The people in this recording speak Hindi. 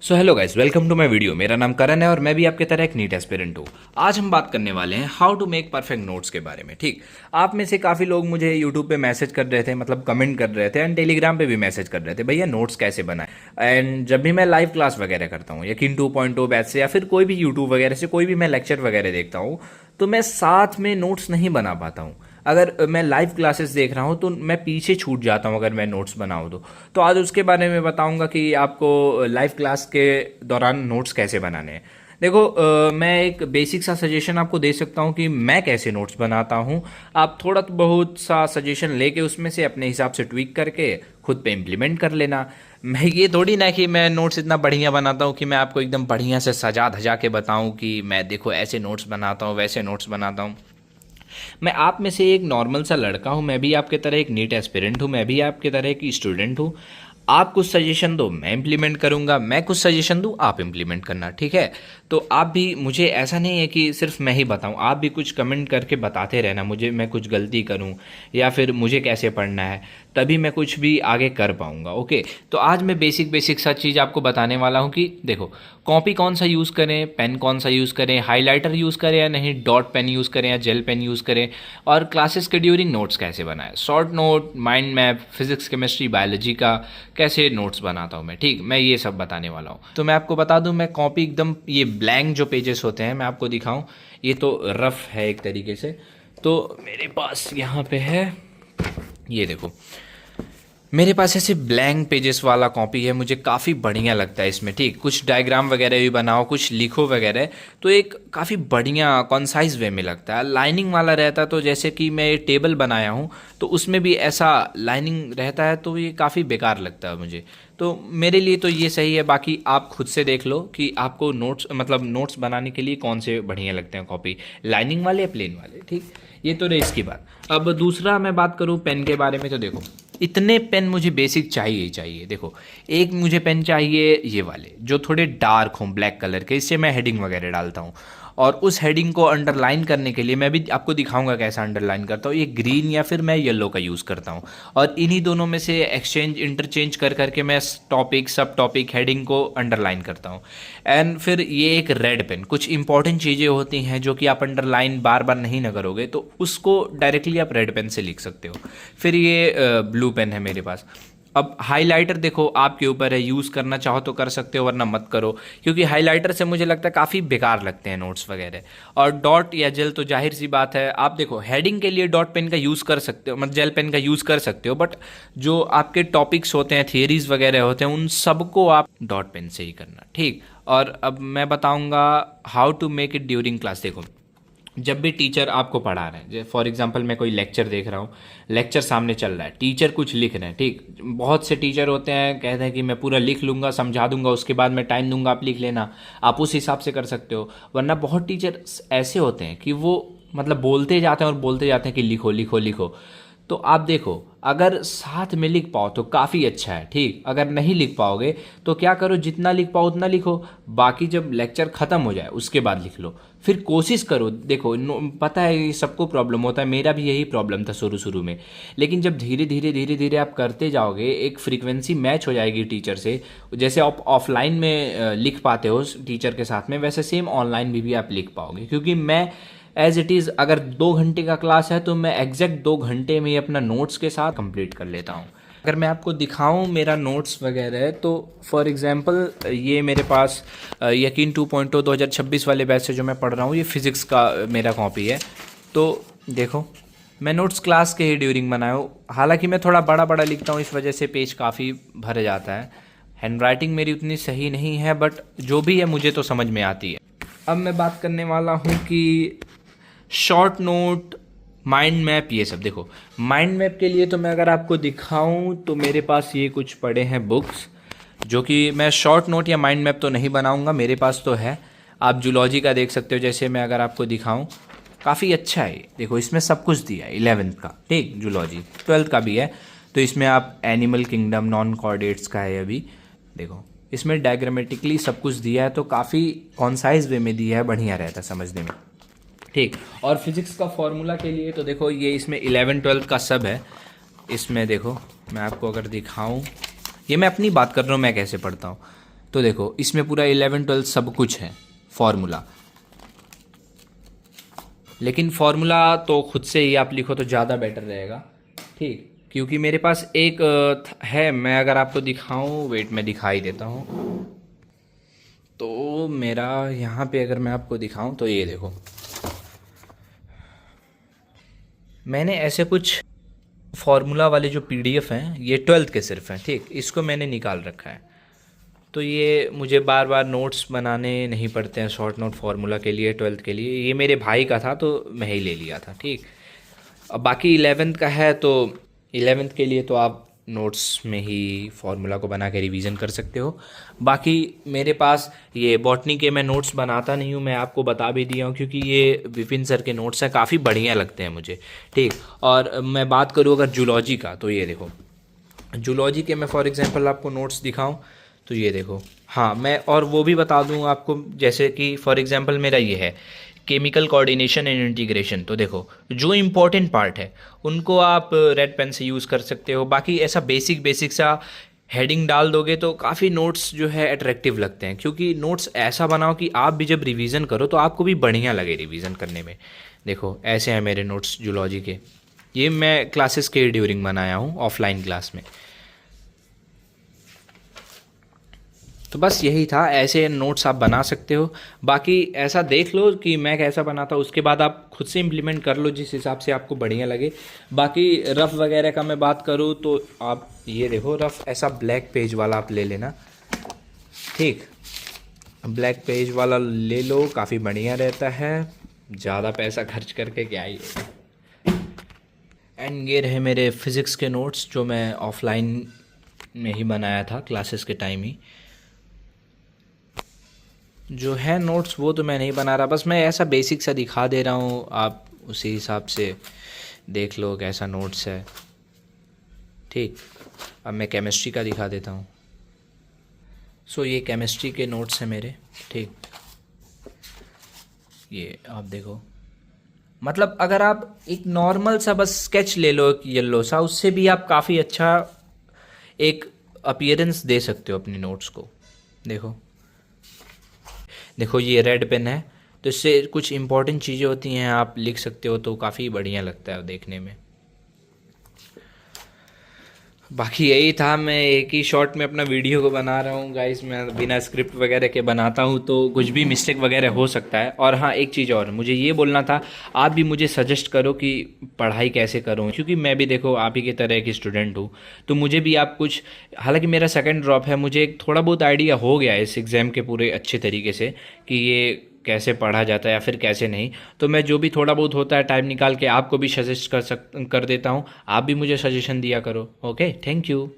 So hello guys, welcome to my video. मेरा नाम करण है और मैं भी आपके तरह एक नीट एस्पिरेंट हूँ। आज हम बात करने वाले हैं how to make perfect notes के बारे में। ठीक, आप में से काफ़ी लोग मुझे यूट्यूब पे मैसेज कर रहे थे, मतलब कमेंट कर रहे थे, एंड टेलीग्राम पे भी मैसेज कर रहे थे, भैया नोट्स कैसे बनाएं। एंड जब भी मैं लाइव क्लास वगैरह करता हूँ यकीन 2.0 बैच से या फिर कोई भी यूट्यूब वगैरह से कोई भी मैं लेक्चर वगैरह देखता हूँ, तो मैं साथ में नोट्स नहीं बना पाता हूँ। अगर मैं लाइव क्लासेस देख रहा हूँ तो मैं पीछे छूट जाता हूँ अगर मैं नोट्स बनाऊँ तो आज उसके बारे में बताऊँगा कि आपको लाइव क्लास के दौरान नोट्स कैसे बनाने हैं। देखो, मैं एक बेसिक सा सजेशन आपको दे सकता हूँ कि मैं कैसे नोट्स बनाता हूँ। आप थोड़ा तो बहुत सा सजेशन लेके उसमें से अपने हिसाब से ट्वीक करके खुद पे इम्प्लीमेंट कर लेना। मैं ये थोड़ी ना कि मैं नोट्स इतना बढ़िया बनाता हूँ कि मैं आपको एकदम बढ़िया से सजा धजा के बताऊँ कि मैं देखो ऐसे नोट्स बनाता हूँ वैसे नोट्स बनाता हूँ। मैं आप में से एक नॉर्मल सा लड़का हूँ, मैं भी आपके तरह एक नीट एस्पिरेंट हूँ, मैं भी आपके तरह एक स्टूडेंट हूँ। आप कुछ सजेशन दो मैं इम्प्लीमेंट करूँगा, मैं कुछ सजेशन दूँ आप इम्प्लीमेंट करना, ठीक है। तो आप भी, मुझे ऐसा नहीं है कि सिर्फ मैं ही बताऊँ, आप भी कुछ कमेंट करके बताते रहना मुझे, मैं कुछ गलती करूँ या फिर मुझे कैसे पढ़ना है, तभी मैं कुछ भी आगे कर पाऊँगा। ओके, तो आज मैं बेसिक बेसिक सा चीज़ आपको बताने वाला हूँ कि देखो, कॉपी कौन सा यूज़ करें, पेन कौन सा यूज़ करें, हाइलाइटर यूज़ करें या नहीं, डॉट पेन यूज़ करें या जेल पेन यूज़ करें, और क्लासेस के ड्यूरिंग नोट्स कैसे बनाएं, short note, mind map, physics chemistry biology का कैसे नोट्स बनाता हूँ मैं। ठीक, मैं ये सब बताने वाला हूँ। तो मैं आपको बता दूँ, मैं कॉपी एकदम ये ब्लैंक जो पेजेस होते हैं मैं आपको दिखाऊँ, ये तो रफ है एक तरीके से, तो मेरे पास यहाँ पे है, ये देखो मेरे पास ऐसे ब्लैंक पेजेस वाला कॉपी है, मुझे काफ़ी बढ़िया लगता है इसमें। ठीक, कुछ डायग्राम वगैरह भी बनाओ, कुछ लिखो वगैरह, तो एक काफ़ी बढ़िया कॉन्साइज वे में लगता है। लाइनिंग वाला रहता तो जैसे कि मैं ये टेबल बनाया हूँ तो उसमें भी ऐसा लाइनिंग रहता है तो ये काफ़ी बेकार लगता है मुझे। तो मेरे लिए तो ये सही है, बाकी आप खुद से देख लो कि आपको नोट्स, मतलब नोट्स बनाने के लिए कौन से बढ़िया लगते हैं कॉपी, लाइनिंग वाले या प्लेन वाले। ठीक, ये तो रही इसकी बात। अब दूसरा मैं बात करूँ पेन के बारे में, तो देखो इतने पेन मुझे बेसिक चाहिए ही चाहिए। देखो, एक मुझे पेन चाहिए ये वाले जो थोड़े डार्क हों, ब्लैक कलर के, इससे मैं हेडिंग वगैरह डालता हूँ। और उस हेडिंग को अंडरलाइन करने के लिए मैं भी आपको दिखाऊंगा कैसा अंडरलाइन करता हूँ, ये ग्रीन या फिर मैं येलो का यूज़ करता हूँ। और इन्हीं दोनों में से एक्सचेंज इंटरचेंज कर करके मैं टॉपिक सब टॉपिक हेडिंग को अंडरलाइन करता हूँ। एंड फिर ये एक रेड पेन, कुछ इंपॉर्टेंट चीज़ें होती हैं जो कि आप अंडरलाइन बार बार नहीं ना करोगे तो उसको डायरेक्टली आप रेड पेन से लिख सकते हो। फिर ये ब्लू पेन है मेरे पास। अब हाइलाइटर देखो आपके ऊपर है, यूज़ करना चाहो तो कर सकते हो वरना मत करो, क्योंकि हाइलाइटर से मुझे लगता है काफ़ी बेकार लगते हैं नोट्स वगैरह। और डॉट या जेल तो जाहिर सी बात है, आप देखो हेडिंग के लिए डॉट पेन का यूज़ कर सकते हो, मतलब जेल पेन का यूज़ कर सकते हो, बट जो आपके टॉपिक्स होते हैं, थियरीज वगैरह होते हैं, उन सबको आप डॉट पेन से ही करना। ठीक, और अब मैं बताऊंगा how to make it during class. देखो, जब भी टीचर आपको पढ़ा रहे हैं, फॉर एग्जांपल मैं कोई लेक्चर देख रहा हूँ, लेक्चर सामने चल रहा है, टीचर कुछ लिख रहे हैं। ठीक, बहुत से टीचर होते हैं कहते हैं कि मैं पूरा लिख लूँगा, समझा दूंगा, उसके बाद मैं टाइम दूंगा, आप लिख लेना। आप उस हिसाब से कर सकते हो। वरना बहुत टीचर ऐसे होते हैं कि वो मतलब बोलते जाते हैं और बोलते जाते हैं कि लिखो लिखो लिखो। तो आप देखो, अगर साथ में लिख पाओ तो काफ़ी अच्छा है। ठीक, अगर नहीं लिख पाओगे तो क्या करो, जितना लिख पाओ उतना लिखो, बाकी जब लेक्चर ख़त्म हो जाए उसके बाद लिख लो। फिर कोशिश करो, देखो पता है ये सबको प्रॉब्लम होता है, मेरा भी यही प्रॉब्लम था शुरू शुरू में, लेकिन जब धीरे धीरे धीरे धीरे आप करते जाओगे एक फ्रीक्वेंसी मैच हो जाएगी टीचर से। जैसे आप ऑफलाइन में लिख पाते हो टीचर के साथ में, वैसे सेम ऑनलाइन भी आप लिख पाओगे। क्योंकि मैं एज इट इज़, अगर 2 घंटे का क्लास है तो मैं एग्जैक्ट 2 घंटे में ही अपना नोट्स के साथ कंप्लीट कर लेता हूँ। अगर मैं आपको दिखाऊं मेरा नोट्स वगैरह, तो फॉर एग्जांपल ये मेरे पास यकीन 2.0 2026 वाले बैच से जो मैं पढ़ रहा हूँ, ये फिज़िक्स का मेरा कॉपी है। तो देखो, मैं नोट्स क्लास के ही ड्यूरिंग बनाया हूँ। हालांकि मैं थोड़ा बड़ा बड़ा लिखता हूँ, इस वजह से पेज काफ़ी भर जाता है। हैंड राइटिंग मेरी उतनी सही नहीं है, बट जो भी है मुझे तो समझ में आती है। अब मैं बात करने वाला हूँ कि शॉर्ट नोट, माइंड मैप, ये सब। देखो, माइंड मैप के लिए तो मैं अगर आपको दिखाऊं तो मेरे पास ये कुछ पड़े हैं बुक्स, जो कि मैं शॉर्ट नोट या माइंड मैप तो नहीं बनाऊंगा, मेरे पास तो है। आप जूलॉजी का देख सकते हो, जैसे मैं अगर आपको दिखाऊं, काफ़ी अच्छा है। देखो, इसमें सब कुछ दिया है 11th का, ठीक, जूलॉजी 12th का भी है। तो इसमें आप एनिमल किंगडम, नॉन कॉर्डेट्स का है अभी। देखो, इसमें डायग्रामेटिकली सब कुछ दिया है, तो काफ़ी कॉन्साइज वे में दिया है, बढ़िया रहता है समझने में। ठीक, और फिजिक्स का फॉर्मूला के लिए तो देखो ये इसमें 11 12 का सब है। इसमें देखो, मैं आपको अगर दिखाऊं, ये मैं अपनी बात कर रहा हूँ मैं कैसे पढ़ता हूँ। तो देखो इसमें पूरा 11 12 सब कुछ है फार्मूला, लेकिन फार्मूला तो खुद से ही आप लिखो तो ज़्यादा बेटर रहेगा, ठीक। क्योंकि मेरे पास एक है, मैं अगर आपको दिखाऊं, वेट में दिखाई देता हूँ। तो मेरा यहाँ पे अगर मैं आपको दिखाऊं तो ये देखो, मैंने ऐसे कुछ फार्मूला वाले जो पीडीएफ हैं, ये 12th के सिर्फ हैं, ठीक। इसको मैंने निकाल रखा है, तो ये मुझे बार बार नोट्स बनाने नहीं पड़ते हैं शॉर्ट नोट फार्मूला के लिए 12th के लिए। ये मेरे भाई का था तो मैं ही ले लिया था, ठीक। अब बाकी 11th का है, तो 11th के लिए तो आप नोट्स में ही फार्मूला को बना के रिवीजन कर सकते हो। बाकी मेरे पास ये बॉटनी के मैं नोट्स बनाता नहीं हूँ, मैं आपको बता भी दिया हूँ, क्योंकि ये विपिन सर के नोट्स हैं, काफ़ी बढ़िया लगते हैं मुझे, ठीक। और मैं बात करूँ अगर जूलॉजी का, तो ये देखो जूलॉजी के मैं फॉर एग्जांपल आपको नोट्स दिखाऊं तो ये देखो, हाँ मैं और वो भी बता दूं आपको, जैसे कि फॉर एग्जांपल मेरा ये है केमिकल कोऑर्डिनेशन एंड इंटीग्रेशन, तो देखो जो इम्पोर्टेंट पार्ट है उनको आप रेड पेन से यूज़ कर सकते हो। बाकी ऐसा बेसिक बेसिक सा हेडिंग डाल दोगे तो काफ़ी नोट्स जो है अट्रैक्टिव लगते हैं, क्योंकि नोट्स ऐसा बनाओ कि आप भी जब रिवीजन करो तो आपको भी बढ़िया लगे रिवीजन करने में। देखो ऐसे हैं मेरे नोट्स जूलॉजी के, ये मैं क्लासेस के ड्यूरिंग बनाया हूँ ऑफलाइन क्लास में। तो बस यही था, ऐसे नोट्स आप बना सकते हो। बाकी ऐसा देख लो कि मैं कैसा बनाता हूँ, उसके बाद आप खुद से इम्प्लीमेंट कर लो जिस हिसाब से आपको बढ़िया लगे। बाकी रफ़ वगैरह का मैं बात करूँ तो आप ये देखो, रफ़ ऐसा ब्लैक पेज वाला आप ले लेना, ठीक। ब्लैक पेज वाला ले लो, काफ़ी बढ़िया रहता है, ज़्यादा पैसा खर्च करके क्या ही। एंड ये रहे मेरे फ़िज़िक्स के नोट्स जो मैं ऑफलाइन में ही बनाया था क्लासेस के टाइम ही। जो है नोट्स वो तो मैं नहीं बना रहा, बस मैं ऐसा बेसिक सा दिखा दे रहा हूँ, आप उसी हिसाब से देख लो कैसा नोट्स है, ठीक। अब मैं केमिस्ट्री का दिखा देता हूँ। सो ये केमिस्ट्री के नोट्स हैं मेरे, ठीक। ये आप देखो, मतलब अगर आप एक नॉर्मल सा बस स्केच ले लो येलो सा, उससे भी आप काफ़ी अच्छा एक अपीयरेंस दे सकते हो अपनी नोट्स को। देखो देखो ये रेड पेन है, तो इससे कुछ इंपॉर्टेंट चीज़ें होती हैं आप लिख सकते हो, तो काफ़ी बढ़िया लगता है देखने में। बाकी यही था, मैं एक ही शॉट में अपना वीडियो को बना रहा हूँ गाइस, मैं बिना स्क्रिप्ट वगैरह के बनाता हूँ तो कुछ भी मिस्टेक वगैरह हो सकता है। और हाँ एक चीज़ और मुझे ये बोलना था, आप भी मुझे सजेस्ट करो कि पढ़ाई कैसे करूँ, क्योंकि मैं भी देखो आप ही की तरह एक स्टूडेंट हूँ, तो मुझे भी आप कुछ, हालांकि मेरा सेकंड ड्रॉप है, मुझे एक थोड़ा बहुत आइडिया हो गया है इस एग्ज़ाम के पूरे अच्छे तरीके से कि ये कैसे पढ़ा जाता है या फिर कैसे नहीं। तो मैं जो भी थोड़ा बहुत होता है टाइम निकाल के आपको भी सजेस्ट कर देता हूँ, आप भी मुझे सजेशन दिया करो। Okay, thank you.